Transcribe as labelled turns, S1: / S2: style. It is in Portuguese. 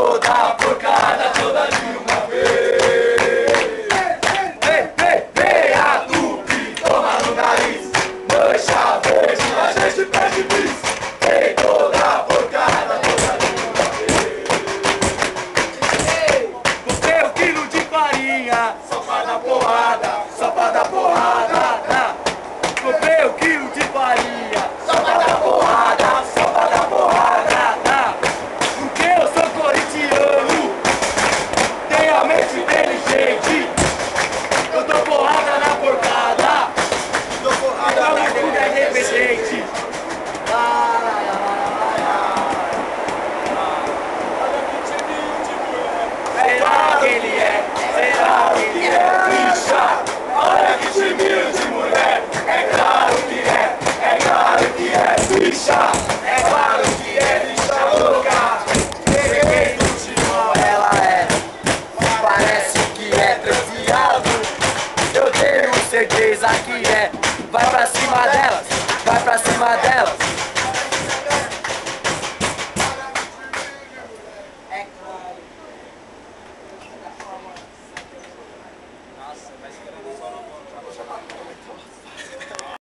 S1: toda porcada, toda de uma vez. Vem a tupi, toma no nariz, mancha verde, a gente perde bis. Vem toda porcada, toda de uma vez. Comprei 1 quilo de farinha, só pra dar porrada, só pra dar porrada. Comprei 1 quilo de farinha, só pra dar porrada, só pra dar porrada. Porque eu sou corintiano, tenho a mente inteligente. Eu dou porrada na porcada, dou porrada na mulher independente. Será que ele é? Será que ele é? Bicha, olha que timinho de mulher. É claro que é, é claro que é. Bicha, é claro que é. Bicha louca, peguei do timão. Ela é, parece que é transviado. Eu tenho certeza que é. Vai pra